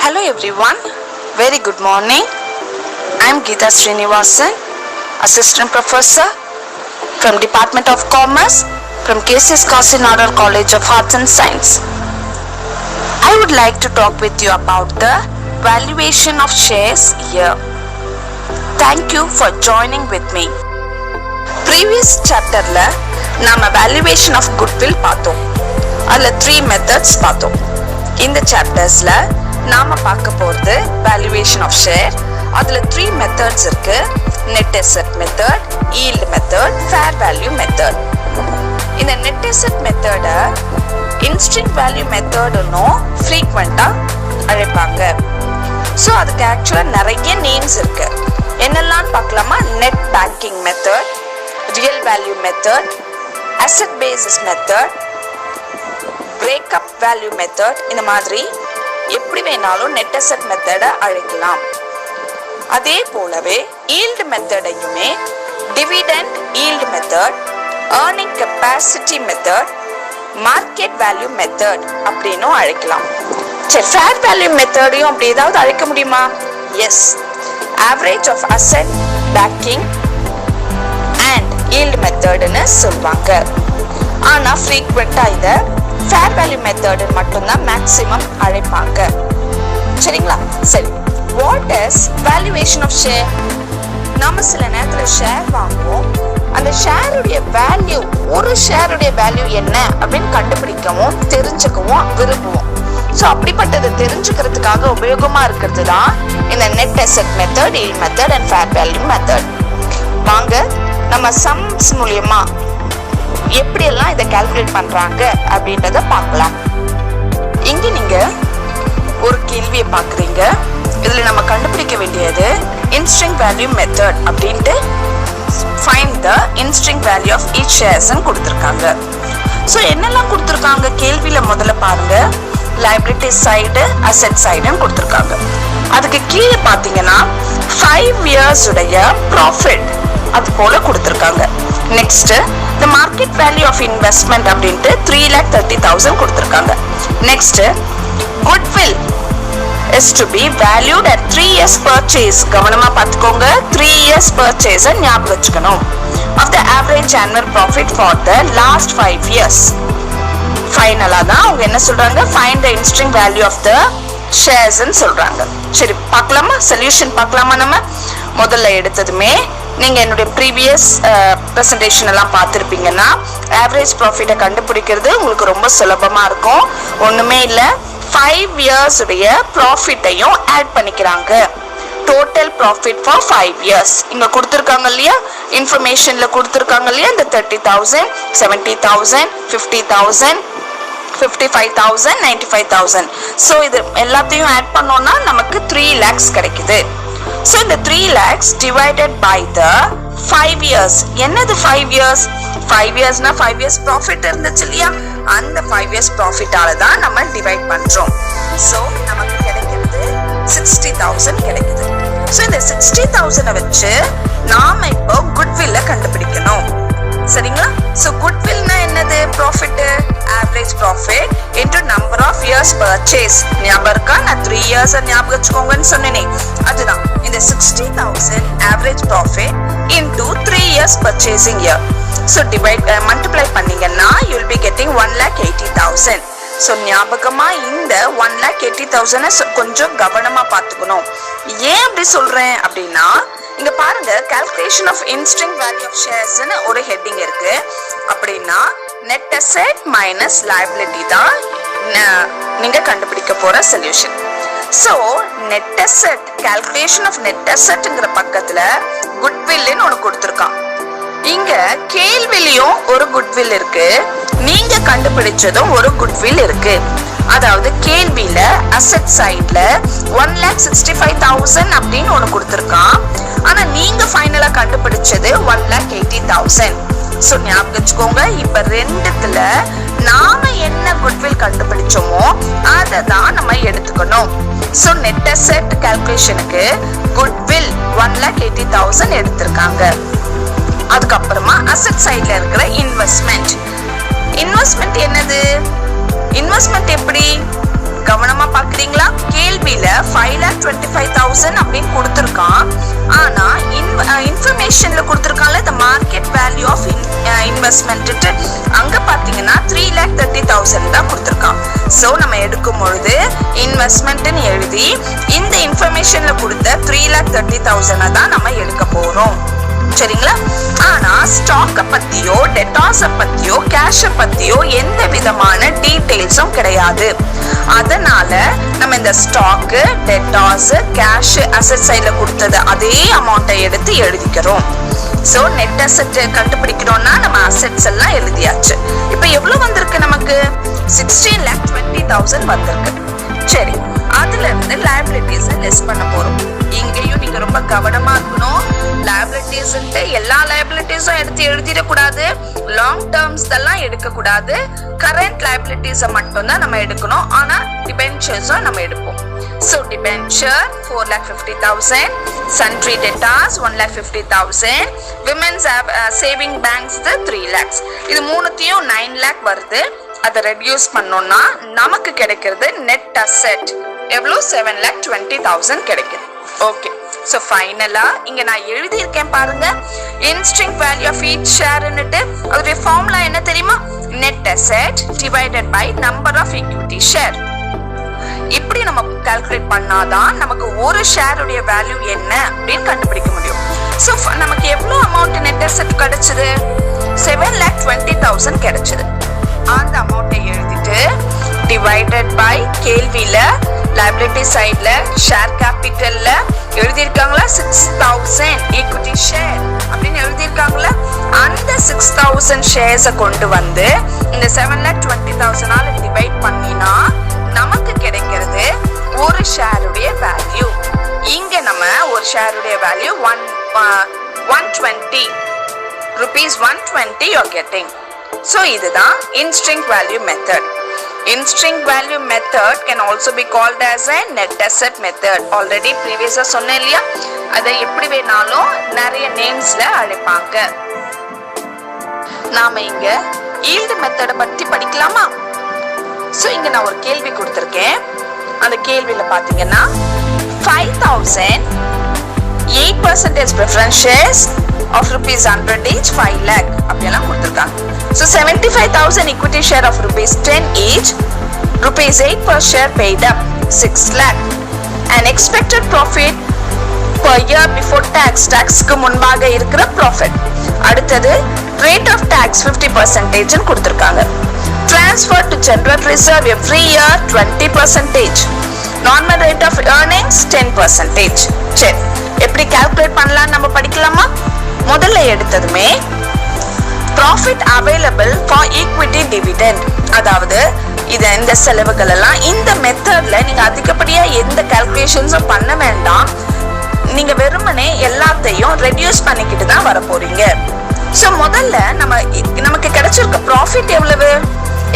Hello everyone, very good morning. I am Geeta Srinivasan, Assistant Professor from Department of Commerce from KCS Kasinagar College of Arts and Science. I would like to talk with you about the valuation of shares here. Thank you for joining with me. Previous chapter la nama valuation of goodwill பார்த்தோம். அதுல 3 methods பார்த்தோம். இந்த chapters la நாம பார்க்க போறது valuation of share. அதுல 3 methods இருக்கு. net asset method, yield method, fair value method. இந்த net asset method instant value method னோ frequent-ஆ அழைப்பாங்க. சோ அதுக்கு actually நிறைய names இருக்கு. என்னெல்லாம் பார்க்கலாமா? net banking method, real value method, asset basis method, breakup value method. இந்த மாதிரி எப்படி வேணாலும் net asset method அழைக்கலாம். அதே போலவே yield method-ஐயுமே dividend yield method, earning capacity method, market value method அப்படின்னு அழைக்கலாம். சரி, fair value method-ஐயும் அப்படி ஏதாவது அழைக்க முடியுமா? Yes, average of asset backing and yield method-னு சொல்வாங்க. ஆனா frequent-ஆ இத fair value method மட்டும்தான் maximum அழைப்பாங்க. சரிங்களா? சரி, what is valuation of share? நாம சில நேரத்துல ஷேர் வாங்குவோம். அந்த ஷேருடைய வேல்யூ, ஒரு ஷேருடைய வேல்யூ என்ன அப்படின்னு கண்டுபிடிக்கவும் தெரிஞ்சுக்கவும் விரும்புவோம். ஸோ அப்படிப்பட்டதை தெரிஞ்சுக்கிறதுக்காக உபயோகமா இருக்கிறது தான் இந்த net asset method, yield method and fair value method. வாங்க நம்ம sums மூலமா எப்படியெல்லாம் இதை கால்குலேட் பண்றாங்க அப்படின்றத பார்க்கலாம். இங்க நீங்க ஒரு கேள்வியை பார்க்குறீங்க. இதுல நம்ம கண்டுபிடிக்க வேண்டியது instant value method அப்படின்ட்டு find the instant value of each shares கொடுத்திருக்காங்க. ஸோ என்னெல்லாம் கொடுத்திருக்காங்க கேள்வியில முதல்ல பாருங்க. liability side, asset side கொடுத்திருக்காங்க. அதுக்கு கீழே பார்த்தீங்கன்னா 5 years உடைய ப்ராஃபிட் அது போல கொடுத்திருக்காங்க. Next the market value of investment அப்படின்ட்டு 3,30,000 கொடுத்திருக்காங்க. Next goodwill is to be valued at 3 years purchase. கவனமா பார்த்துக்கோங்க, 3 years purchase ஞாபகம் வச்சுக்கணும். of the average annual profit for the last 5 years. ஃபைனலா தான் அவங்க என்ன சொல்றாங்க? find the instant value of the shares ன்னு சொல்றாங்க. சரி, பார்க்கலாமா? சொல்யூஷன் பார்க்கலாமா? நம்ம முதல்ல எடுத்ததுமே நீங்க என்னுடைய ப்ரீவியஸ் பிரசன்டேஷன் எல்லாம் பார்த்துருப்பீங்கன்னா ஆவரேஜ் ப்ராஃபிட்டை கண்டுபிடிக்கிறது உங்களுக்கு ரொம்ப சுலபமா இருக்கும். ஒண்ணுமே இல்லை, 5 years உடைய ப்ராஃபிட்டையும் ஆட் பண்ணிக்கிறாங்க. டோட்டல் ப்ராஃபிட் ஃபார் 5 years இங்க கொடுத்துருக்காங்க இல்லையா, இன்ஃபர்மேஷன்ல கொடுத்துருக்காங்க இல்லையா, இந்த 30,000, 70,000, 50,000, 55,000, 95,000. ஸோ இது எல்லாத்தையும் ஆட் பண்ணோம்னா நமக்கு 3 lakhs கிடைக்குது. ஸோ இந்த 3 lakhs divided by the 5 years. என்னது 5 years? 5 yearsனா 5 years ப்ராஃபிட் இருந்துச்சு இல்லையா, அந்த 5 years ப்ராஃபிட்டால தான் நம்ம டிவைட் பண்றோம். ஸோ நமக்கு கிடைக்கிறது 60,000 கிடைக்குது. ஸோ இந்த 60,000 வச்சு நாம இப்போ குட்வில்ல கண்டுபிடிக்கணும். சரிங்களா? ஸோ குட்வில்னா என்னது? Profit, average profit into number of years purchase. ஞாபகம் இருக்கா? நான் 3 years ஞாபகம் வச்சுக்கோங்கன்னு சொன்னேனே, அதுதான் இந்த 60,000 average profit into 3 years purchasing year. So multiply பண்ணீங்கன்னா you will be getting 1,80,000. So ஞாபகமா இந்த 1,80,000 கொஞ்சம் கவனமா பார்த்துக்கணும். ஏன் அப்படி சொல்றேன் அப்படின்னா, இங்க பாருங்க, calculation of instant value of shares ன்னு ஒரு ஹெட்டிங் இருக்கு. அப்படின்னா net asset minus liability தான் நீங்க கண்டுபிடிக்க போற solution. So net asset, calculation of net assetங்கிற பக்கத்துல goodwill ன்னு ஒன்று கொடுத்துருக்கான். இங்க கேள்விலையும் ஒரு குட்வில் இருக்கு, நீங்க கண்டுபிடிச்சதும் ஒரு குட்வில் இருக்கு. அதாவது கேள்வியில அசெட் சைட்ல 1,65,000 அப்படின்னு ஒண்ணு கொடுத்திருக்கான். ஆனா நீங்க ஃபைனலா கண்டுபிடிச்சது 1,80,000. சோ ஞாபகம் வச்சுக்கோங்க, இப்ப ரெண்டுத்துல நாம என்ன குட்வில் கண்டுபிடிச்சோமோ அதை தான் நம்ம எடுத்துக்கணும். சோ நெட் அசெட் கால்குலேஷனுக்கு குட்வில் 1,80,000 எடுத்திருக்காங்க. அதுக்கப்புறமா அசெட் சைட்ல இருக்கிற இன்வெஸ்ட்மெண்ட் என்னது? இன்வெஸ்ட்மெண்ட் எப்படி கவனமா பாக்குறீங்களா? கேள்வியில 1,25,000 அப்படின்னு கொடுத்துருக்கான். ஆனா இன்ஃபர்மேஷன்ல கொடுத்துருக்கான்ல the market value of investment அங்க பாத்தீங்கன்னா 3,30,000 தான் கொடுத்துருக்கான். சோ நம்ம எடுக்கும் பொழுது இன்வெஸ்ட்மெண்ட்னு எழுதி இந்த இன்ஃபர்மேஷன்ல கொடுத்த 3,30,000 தான் நம்ம எடுக்க போறோம். சரிங்களா? ஆனா ஸ்டாக்க பத்தியோ டெட்டாஸ பத்தியோ கேஷ பத்தியோ எந்த விதமான டீடைல்ஸும் கிடையாது. அதனால நம்ம இந்த ஸ்டாக் டெட்டாஸ் கேஷ் அசெட் சைடுல கொடுத்தது அதே அமௌண்ட்டை எடுத்து எழுதிக்கிறோம். சோ நெட் அசெட் கண்டுபிடிக்கணும்னா நம்ம அசெட்ஸ் எல்லாம் எழுதியாச்சு. இப்போ எவ்வளவு வந்திருக்கு நமக்கு? 16,20,000 வந்திருக்கு. சரி, அதுல இருந்து liabilities லெஸ் பண்ண போறோம். இங்கேயும் நீங்க ரொம்ப கவனமா இருக்கணும். liabilities எல்லா liabilitiesம் எடுத்து எழுதிடக்கூடாது. லாங் டேர்ம்ஸ் எல்லாம் எடுக்க கூடாது. கரண்ட் liabilities மட்டும் தான் நம்ம எடுக்கணும். ஆனா debentures நம்ம எடுப்போம். So debenture 4,50,000, sundry debtors 1,50,000, women's saving banks 3 lakhs. இது மூணுத்தையும் 9 lakh வருது. அதை ரெடியூஸ் பண்ணோம்னா நமக்கு கிடைக்கிறது நெட் அசெட் எவ்வளோ? 7,20,000 கிடைக்குது. ஓகே, ஸோ ஃபைனலா இங்க நான் எழுதியிருக்கேன் பாருங்க, இன்ஸ்ட்ரிங் வேல்யூ ஆஃப் ஈச் ஷேர்னுட்டு. அதோடைய ஃபார்முலா என்ன தெரியுமா? Net asset divided by number of equity share. இப்படி நம்ம கால்குலேட் பண்ணாதான் நமக்கு ஒரு ஷேருடைய வேல்யூ என்ன அப்படின்னு கண்டுபிடிக்க முடியும். ஸோ நமக்கு எவ்வளோ அமௌண்ட் நெட் அசெட் கிடைச்சது? 7,20,000 கிடைச்சது. அந்த அமௌண்ட்டை எழுதிட்டு டிவைடட் பை கேள்வியில liability சைடுல ஷேர் கேபிட்டல்ல எழுதியிருக்காங்களா 6,000 ஈக்விட்டி ஷேர் அப்படின்னு எழுதியிருக்காங்களா? அந்த 6,000 ஷேர்ஸை கொண்டு வந்து இந்த 7,20,000 டிவைட் பண்ணினா நமக்கு கிடைக்கிறது ஒரு ஷேருடைய வேல்யூ. இங்க நம்ம ஒரு ஷேருடைய value 120 rupees 120 you are getting. So இதுதான் in-string value method. In-string value method can also be called as a net asset method. Already previous சொன்னேன் இல்லையா? அதை எப்படி வேணாலும் நிறைய நேம்ஸ்ல அழைப்பாங்க. நாம இங்க yield method பத்தி படிக்கலாமா? So இங்க நான் ஒரு கேள்வி கொடுத்திருக்கேன். அந்த கேள்வியில பாத்தீங்கன்னா 5,000 8% preference shares of rupees 100 each 5 lakh அப்படியெல்லாம் கொடுத்திருக்காங்க. So 75,000 equity share of rupees 10 each, rupees 8 per share paid up 6 lakh. An expected profit per year before taxக்கு முன்பாக இருக்கிற profit. அடுத்தது rate of tax 50% ன்னு கொடுத்திருக்காங்க. Transfer to general reserve every year 20%. Normal rate of earnings 10%. சரி, எப்படி calculate பண்ணலாம் நம்ம படிக்கலாமா? முதல்ல எடுத்ததுமே profit available for equity dividend, அதாவது இந்த செலவுகள் எல்லாம் இந்த மெத்தட்ல நீங்க அதிகப்படியா எந்த கால்குலேஷன்ஸும் பண்ண வேண்டாம். நீங்க வெறுமனே எல்லாத்தையும் ரெடியூஸ் பண்ணிக்கிட்டு தான் வர போறீங்க. ஸோ முதல்ல நமக்கு கிடைச்சிருக்க ப்ராஃபிட் எவ்வளவு?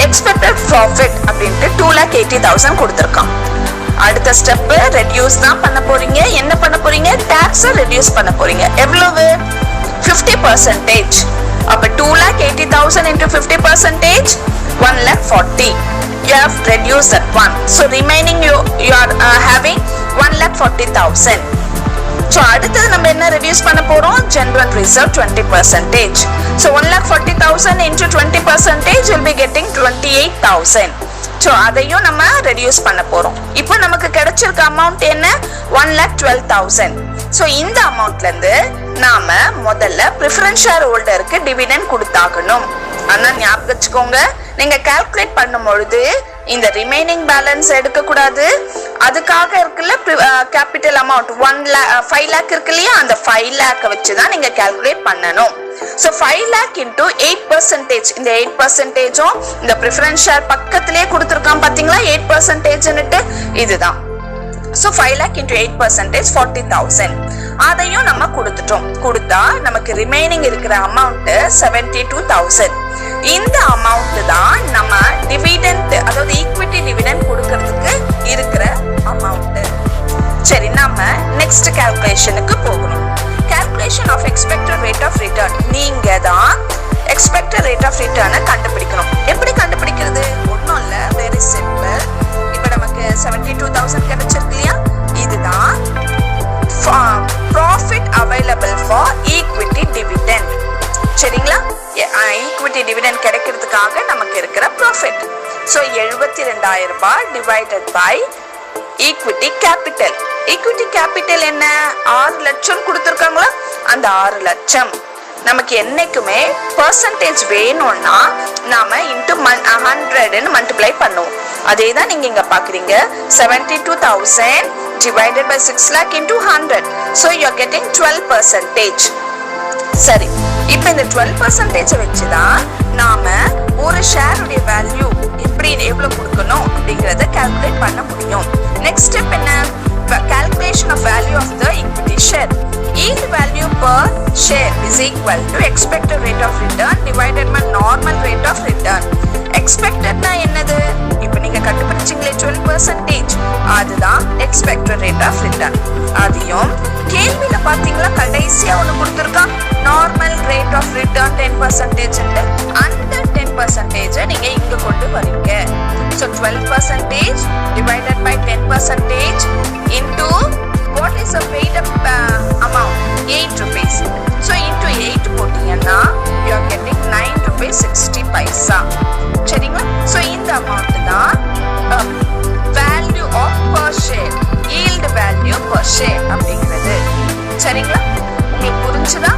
எக்ஸ்பெக்டட் ப்ராஃபிட் அப்படின்ட்டு 2,80,000 கொடுத்துருக்கான். அடுத்த ஸ்டெப் ரெடியூஸ் தான் பண்ண போறீங்க. என்ன பண்ண போறீங்க? டாக்ஸை ரெடியூஸ் பண்ண போறீங்க. எவ்வளவு? 50%. அப்ப 2,80,000 into 50%, 1,40,000. You have reduced that one. So remaining you are having 1,40,000. So அடுத்தது நம்ம என்ன ரெடியூஸ் பண்ண போறோம்? General reserve 20%. So 1,40,000 into 20% will be getting 28,000. So அதையும் நம்ம ரெடியூஸ் பண்ண போறோம். இப்போ நமக்கு கிடைச்சிருக்க அமௌண்ட் என்ன? 1,12,000. ஸோ இந்த அமௌண்ட்ல இருந்து நாம முதல்ல ப்ரிஃபரன்ஸ் ஷேர் ஹோல்டருக்கு டிவிடெண்ட் கொடுத்தாகணும். ஆனா ஞாபகம் வச்சுக்கோங்க, நீங்க கால்குலேட் பண்ணும் பொழுது இந்த ரிமைனிங் பேலன்ஸ் எடுக்க கூடாது. அதுக்காக இருக்குல்ல கேபிட்டல் அமௌண்ட் 5 lakh இருக்கு இல்லையா? அந்த 5 lakh வச்சுதான் நீங்க கால்குலேட் பண்ணணும். So 5 lakh into 8%. இந்த 8% இந்த ப்ரிஃபரன்ஸ் ஷேர் பக்கத்திலேயே கொடுத்துருக்கான் பாத்தீங்களா? 8% இதுதான். So 5 lakh into 8% 40,000. அதையும் நம்ம கொடுத்துட்டோம். கொடுத்தா நமக்கு ரிமைனிங் இருக்கிற அமௌண்ட் 72,000. இந்த அமௌண்ட் தான் நம்ம டிவிடெண்ட், அதாவது ஈக்விட்டி டிவிடெண்ட் கொடுக்கிறதுக்கு இருக்கிற அமௌண்ட். சரி, நம்ம நெக்ஸ்ட் கால்குலேஷனுக்கு போகணும். Calculation of expected rate of return. நீங்க தான் expected rate of return கண்டுபிடிக்கணும். எப்படி கண்டுபிடிக்கிறது? ஒண்ணும் இல்ல, வெரி சிம்பிள். இப்போ நமக்கு 72,000 கிடைச்சிருக்கு இல்லையா? இதுதான் டிவிடெண்ட் கிடைக்கிறதுக்காக நமக்கு இருக்கிற ப்ராஃபிட். ஸோ 72,000 ரூபாய் divided by equity capital. Equity capital என்ன? 6 லட்சம் கொடுத்துருக்காங்களா, அந்த 6 லட்சம் நமக்கு என்னைக்குமே பர்சன்டேஜ் வேணும்னா நாம இன்டு 100 மல்டிப்ளை பண்ணுவோம். அதே தான் நீங்க இங்க பாக்குறீங்க. 72,000 divided by 6 lakh into 100. So you are getting 12%. சரி, இப்போ இந்த 12% வச்சுதான் நாம ஒரு ஷேருடைய வேல்யூ எப்படி எவ்வளவு கொடுக்கணும் அப்படிங்கறத கால்குலேட் பண்ண முடியும். நெக்ஸ்ட் ஸ்டெப் என்ன? calculation of value of the equity share. Yield value per share is equal to expected rate of return divided by normal rate of return. Expected na என்னது? இப்போ நீங்க கண்டுபிடிச்சீங்களே 12%, அதுதான் expected rate of return. அதையும் கேள்வியில பாத்தீங்களா கடைசியா ஒண்ணு கொடுத்திருக்கான், normal rate of return 10%. அந்த 10% நீங்க இங்க கொண்டு வரீங்க. So 12% divided by 10% into what is the paid up amount? 8 rupees. So into 8 போட்டீங்கன்னா you are getting 9 rupees 60 paisa. சரிங்களா? So இந்த amount தான் value of per share, yield value per share அப்படிங்கிறது. சரிங்களா? உங்களுக்கு புரிஞ்சுதா?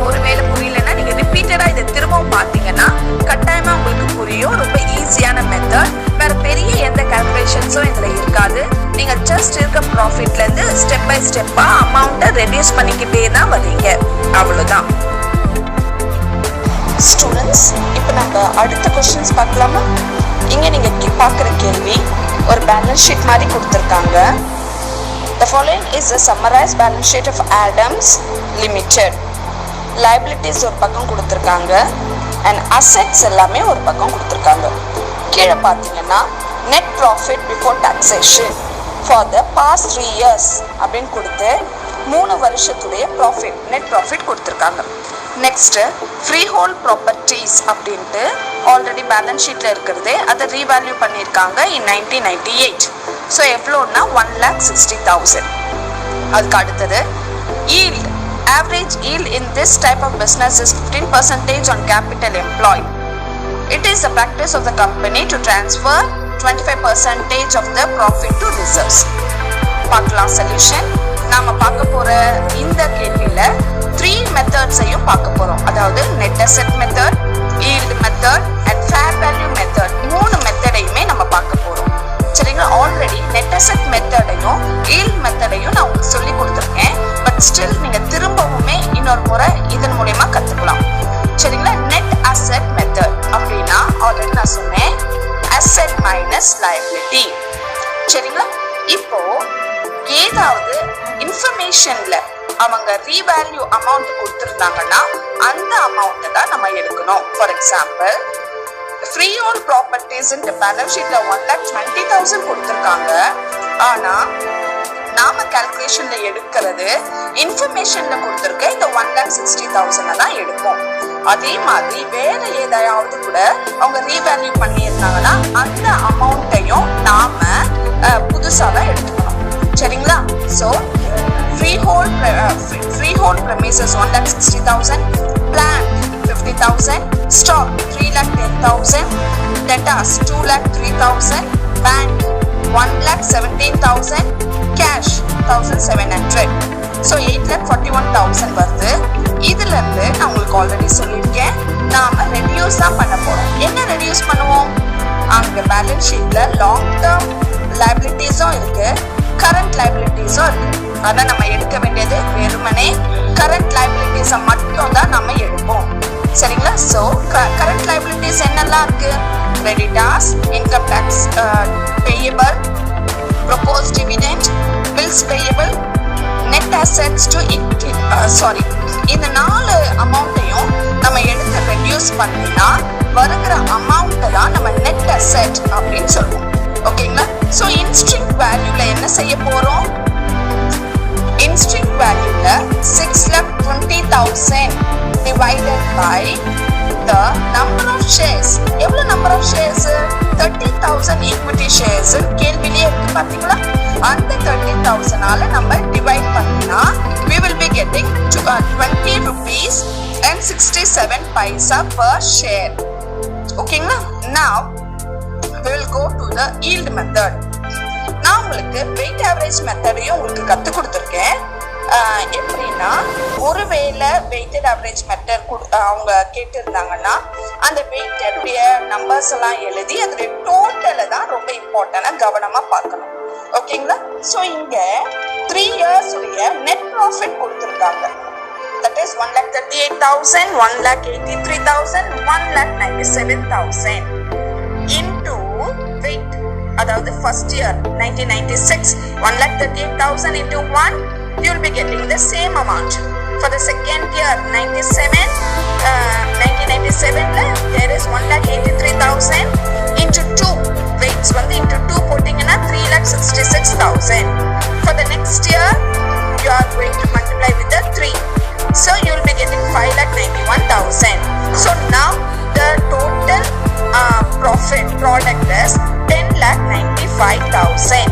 ஒருவேளை புரியலன்னா நீங்க ரிப்பீட்டடா இதை திரும்பவும் பார்த்தீங்கன்னா கட்டாயமா உங்களுக்கு புரியும். ரொம்ப ஈஸியான மெத்தட். வேற பெரிய எந்த கால்குலேஷன்ஸும் இதுல இருக்காது. நீங்க ஜஸ்ட் இருக்க ப்ராஃபிட்ல இருந்து ஸ்டெப் பை ஸ்டெப்பா அமௌண்ட்டை ரெடியூஸ் பண்ணிக்கிட்டே தான் வரீங்க. அவ்வளவுதான். ஸ்டூடெண்ட்ஸ், இப்போ நம்ம அடுத்த கொஸ்டின்ஸ் பார்க்கலாமா? இங்க நீங்க பார்க்குற கேள்வி ஒரு பேலன்ஸ் ஷீட் மாதிரி கொடுத்துருக்காங்க. The following is a summarized balance sheet of Adams Limited. Liabilities ஒரு பக்கம் கொடுத்துருக்காங்க and assets எல்லாமே ஒரு பக்கம் கொடுத்துருக்காங்க. கீழே பார்த்தீங்கன்னா net profit before taxation for the past 3 years அப்படின்னு கொடுத்து 3 வருஷத்துடைய ப்ராஃபிட், நெட் ப்ராஃபிட் கொடுத்துருக்காங்க. நெக்ஸ்ட் ஃப்ரீஹோல்ட் ப்ராப்பர்ட்டிஸ் அப்படின்ட்டு ஆல்ரெடி பேலன்ஸ் ஷீட்டில் இருக்கிறதே அதை ரீவேல்யூ பண்ணியிருக்காங்க in 1998. ஸோ எவ்வளோன்னா 1,60,000. அதுக்கு அடுத்தது yield. Average yield in this type of business is 15% on capital employed. It is the practice of the company to transfer 25% of the profit to reserves. பார்க்கலாம் solution. நாம பார்க்க போற இந்த கேள்வியில 3 மெத்தட்ஸையும் பார்க்க போறோம். அதாவது net asset method, yield method and fair value method. 3 மெத்தடையுமே நம்ம பார்க்க போறோம். சரிங்களா? ஆல்ரெடி நெட் அசெட் மெத்தடையும் yield மெத்தடையும் நான் உங்களுக்கு சொல்லி கொடுத்துருக்கேன். பட் ஸ்டில் நீங்க திரும்பவுமே இன்னொரு முறை இதன் மூலமா கத்துக்கலாம். சரிங்களா? நெட் அசெட் மெத்தட் அப்படின்னா ஆல்ரெடி நான் சொன்னேன், அசெட் மைனஸ் லைபிலிட்டி. சரிங்களா? இப்போ ஏதாவது இன்ஃபர்மேஷன்ல அவங்க ரீவேல்யூ அமௌண்ட் கொடுத்துருந்தாங்கன்னா அந்த அமௌண்ட் தான் நம்ம எடுக்கணும். For example freehold properties balance ஷீட்ல 1,20,000 கொடுத்துருக்காங்க. ஆனா நாம கால்குலேஷன்ல எடுக்கிறது இன்ஃபர்மேஷன்ல கொடுத்துருக்க இந்த 1,60,000 தான் எடுப்போம். அதே மாதிரி வேற ஏதாவது கூட அவங்க ரீவேல்யூ பண்ணியிருந்தாங்கன்னா அந்த அமௌண்ட்டையும் நாம புதுசா தான் எடுத்துக்கணும். சரிங்களா? So freehold premises 1,60,000, plant 50,000, stock 3,10,000, debtors 2,03,000, bank 1,17,000, cash 1,700. So 8,41,000 வருது. இதுல இருந்து நான் உங்களுக்கு ஆல்ரெடி சொல்லியிருக்கேன், நாம ரெடியூஸ் தான் பண்ண போறோம். என்ன ரெடியூஸ் பண்ணுவோம்? அங்க பேலன்ஸ் ஷீட்ல லாங் டேர்ம் லைபிலிட்டிஸும் இருக்கு, கரண்ட் லைபிலிட்டிஸும் இருக்கு. அதான் நம்ம எடுக்க வேண்டியது வெறுமனே கரண்ட் லைபிலிட்டிஸை மட்டும் தான் நம்ம எடுப்போம். சரிங்களா? ஸோ கரண்ட் லைபிலிட்டிஸ் என்னெல்லாம் இருக்கு? Creditors, income tax payable, proposed dividend, bills payable, net assets to sorry, இந்த 4 அமௌண்ட்டையும் நம்ம எடுத்து ரெடியூஸ் பண்ணினா வருகிற அமௌண்ட்டை தான் நம்ம நெட் அசெட் அப்படின்னு சொல்லுவோம். ஓகேங்களா? ஸோ இன்ஸ்ட்ரிங் வேல்யூல என்ன செய்ய போறோம்? இன்ஸ்ட்ரிங் வேல்யூல 6,20,000 divided by the number of shares. எவ்வளவு number of shares? 30,000 equity shares கேள்வியிலே இருக்கு பாத்தீங்களா? அந்த 30,000ஆல நம்ம டிவைட் பண்ணினா we will be getting 20 rupees and 67 paisa per share. Okay, now we will go to the yield method. நான் உங்களுக்கு weight average மெத்தடையும் உங்களுக்கு கற்றுக் கொடுத்துருக்கேன். எப்படின்னா ஒருவேளை வெயிட்டட் ஆவரேஜ் மெத்தட் அவங்க கேட்டிருந்தாங்கன்னா அந்த வெயிட்டடுடைய நம்பர்ஸ் எல்லாம் எழுதி அதோடைய டோட்டலை தான் ரொம்ப இம்பார்ட்டண்டாக கவனமாக பார்க்கணும். ஓகேங்களா? ஸோ இங்கே 3 years உடைய நெட் ப்ராஃபிட் கொடுத்துருக்காங்க. That is 1,38,000, 1,83,000, 1,97,000 into weight. அதாவது first year 1996 1,38,000 into 1, you will be getting the same amount. For the second year 1997 there is 1,83,000 into 2 weights வந்து into 2 போட்டிங்கன்னா 3,66,000. For the next year you are going to multiply with the 3, so you will be getting 5,91,000. So now the total profit product is 10,95,000.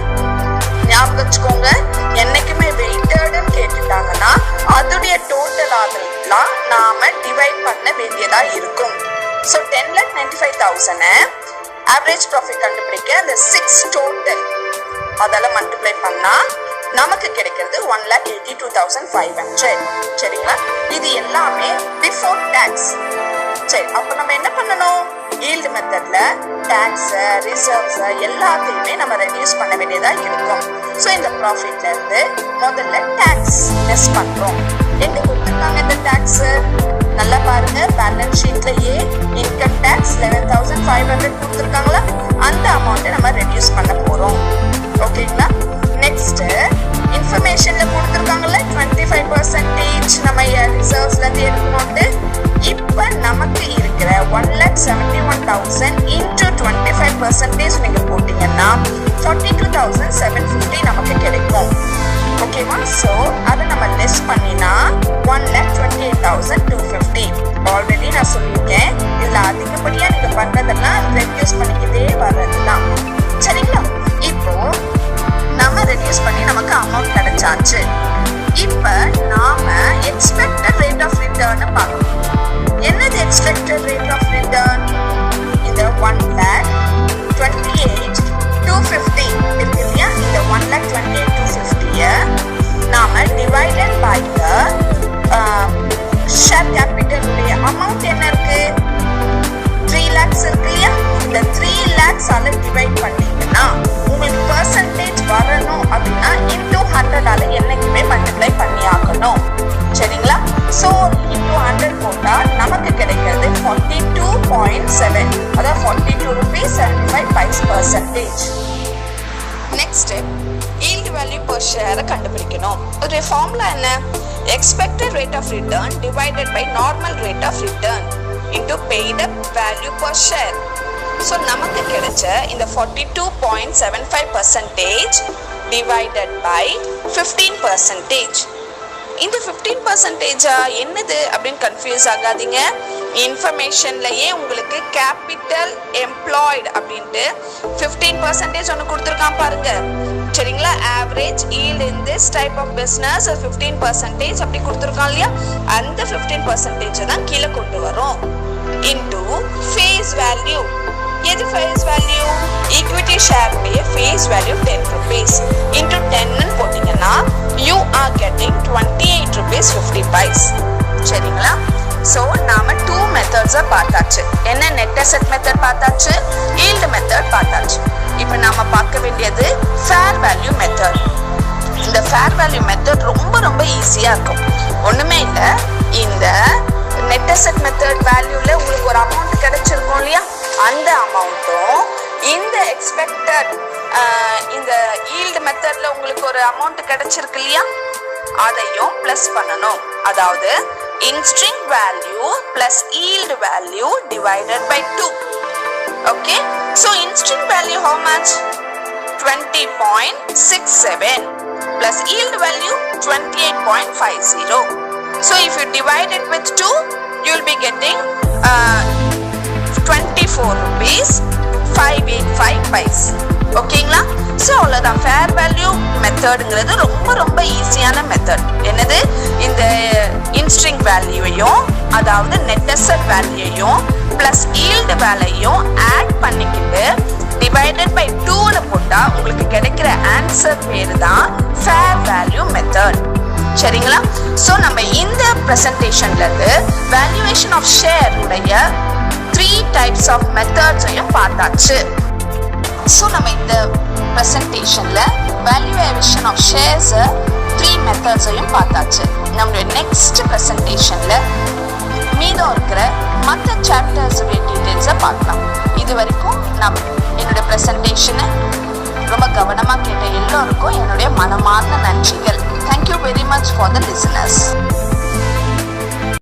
ஞாபகம் வச்சுக்கோங்க, என்னைக்குமே வெயிட்டட்னு கேட்டுட்டாங்கன்னா அதோடைய total ஆதலாம் நாம divide பண்ண வேண்டியதா இருக்கும். ஸோ 10,95,000 ஆவரேஜ் ப்ராஃபிட் கண்டுபிடிக்க அந்த 6 டோட்டல் அதெல்லாம் மல்டிப்ளை பண்ணா நமக்கு கிடைக்கிறது 1,82,500. சரிங்களா? இது எல்லாமே பிஃபோர் டேக்ஸ். சரி, அப்போ நம்ம என்ன பண்ணணும்? ஈல்டு மெத்தட்ல டாக்ஸ், ரிசர்வ்ஸ் எல்லாத்தையுமே நம்ம ரெடியூஸ் பண்ண வேண்டியதா இருக்கும். ஸோ இந்த ப்ராஃபிட்ல இருந்து முதல்ல டாக்ஸ் லெஸ் பண்றோம். எங்க கொடுத்துருக்காங்க இந்த டாக்ஸ்? நல்லா பாருங்க, பேலன்ஸ் ஷீட்லயே இன்கம் டாக்ஸ் 11,500 கொடுத்துருக்காங்களா, அந்த அமௌண்ட்டை நம்ம ரெடியூஸ் பண்ண போறோம். ஓகேங்களா? நெக்ஸ்ட் இன்ஃபர்மேஷன்ல கொடுத்துருக்காங்கல்ல 25% நம்ம ரிசர்வ்ஸ்ல இருந்து எடுக்கணும்ட்டு. இப்ப நமக்கு இருக்கிற 1,71,000 into 25% நீங்க போட்டீங்கன்னா 42,750 நமக்கு கிடைக்கும். ஓகேவா? ஸோ அதை நம்ம லெஸ் பண்ணினா 1,28,250. ஆல்ரெடி நான் சொல்லியிருக்கேன், இதுல அதிகப்படியா நீங்க பண்றதெல்லாம் ரெடியூஸ் பண்ணிக்கிட்டே வர்றதுதான். சரிங்களா? இப்போ நம்ம ரெடியூஸ் பண்ணி நமக்கு அமௌண்ட் கிடைச்சாச்சு. இப்ப நாம எக்ஸ்பெக்டட் ரேட் ஆஃப் ரிட்டர்ன் பார்க்கணும். என்னது எக்ஸ்பெக்டட் ரேட் ஆஃப் ரிட்டர்ன்? இந்த 1,28,250 இருக்கு இல்லையா? இந்த 1,28,250 நாம divided by the share capital உடைய அமௌண்ட் என்ன இருக்கு? 3 lakhs இருக்கு இல்லையா? இந்த 3 lakhs ஆல டிவைட் பண்ணீங்கன்னா உங்களுக்கு பெர்சன்டேஜ் வரணும் அப்படின்னா into 100 ஆல என்னைக்குமே மல்டிப்ளை பண்ணி ஆகணும். சரிங்களா? ஸோ into 100 போட்டா நமக்கு கிடைக்கிறது 42.7, அதாவது 42 rupees 75 paise percentage. Next step, yield value per share கண்டுபிடிக்கணும். ஒரு ஃபார்முலா என்ன? Expected rate of return divided by normal rate of return into paid up value per share. So நமக்கு கிடைச்ச இந்த 42.75% divided by 15%. இந்த 15% என்னது அப்படின்னு கன்ஃபியூஸ் ஆகாதீங்க. இன்ஃபர்மேஷன்லயே உங்களுக்கு கேபிட்டல் எம்ப்ளாய்டு அப்படின்ட்டு 15% ஒன்று கொடுத்துருக்கான் பாருங்க. சரிங்களா? Average yield in this type of business 15% அப்படி கொடுத்துருக்கான் இல்லையா? அந்த 15% தான் கீழே கொண்டு வரும். Into face value. எது ஃபேஸ் வேல்யூ? ஈக்விட்டி ஷேர் உடைய ஃபேஸ் வேல்யூ 10 rupees இன்டூ 10 போட்டீங்கன்னா you are getting 28 rupees 50 paise. சரிங்களா? ஸோ நாம 2 மெத்தட்ஸை பார்த்தாச்சு. என்ன? நெட் அசெட் மெத்தட் பார்த்தாச்சு, ஈல்டு மெத்தட் பார்த்தாச்சு. இப்போ நாம பார்க்க வேண்டியது ஃபேர் வேல்யூ மெத்தட். இந்த ஃபேர் வேல்யூ மெத்தட் ரொம்ப ரொம்ப ஈஸியா இருக்கும். ஒண்ணுமே இல்லை, இந்த நெட் அசெட் மெத்தட் வேல்யூல உங்களுக்கு ஒரு அமௌண்ட் கிடைச்சிருக்கும் இல்லையா? அந்த அமௌண்ட்டும் இந்த எக்ஸ்பெக்டட் இந்த ஈல்டு மெத்தட்ல உங்களுக்கு ஒரு அமௌண்ட் கிடைச்சிருக்கு இல்லையா? அதையும் பிளஸ் பண்ணணும். அதாவது intrinsic value plus yield value divided by 2. Okay, so intrinsic value how much? 20.67 plus yield value 28.50. So if you divide it with 2, you will be getting 24 rupees 585 paise. ஓகேங்களா? So அவ்வளோதான். Fair value மெத்தடுங்கிறது ரொம்ப ரொம்ப ஈஸியான method. என்னது? இந்த intrinsic வேல்யூவையும் அதாவது நெட் அசெட் வேல்யூவையும் பிளஸ் ஈல்டு வேல்யூயும் ஆட் பண்ணிக்கிட்டு டிவைடட் பை 2ன்னு போட்டா உங்களுக்கு கிடைக்கிற ஆன்சர் பேரு தான் ஃபேர் வேல்யூ மெத்தட். சரிங்களா? ஸோ நம்ம இந்த ப்ரெசன்டேஷன்ல இருந்து வேல்யூவேஷன் ஆஃப் ஷேர் உடைய 3 டைப்ஸ் ஆஃப் மெத்தட்ஸையும் பார்த்தாச்சு. ஸோ நம்ம இந்த ப்ரெசன்டேஷன்ல வேல்யூவேஷன் ஆஃப் ஷேர்ஸ் 3 மெத்தட்ஸையும் பார்த்தாச்சு. நம்மளுடைய நெக்ஸ்ட் ப்ரெசன்டேஷன்ல மீதம் இருக்கிற மற்ற சாப்டர்ஸ் டீட்டெயில்ஸை பார்க்கலாம். இது வரைக்கும் என்னுடைய ப்ரெசன்டேஷனை ரொம்ப கவனமாக கேட்ட எல்லோருக்கும் என்னுடைய மனமார்ந்த நன்றிகள். Thank you very much for the listeners.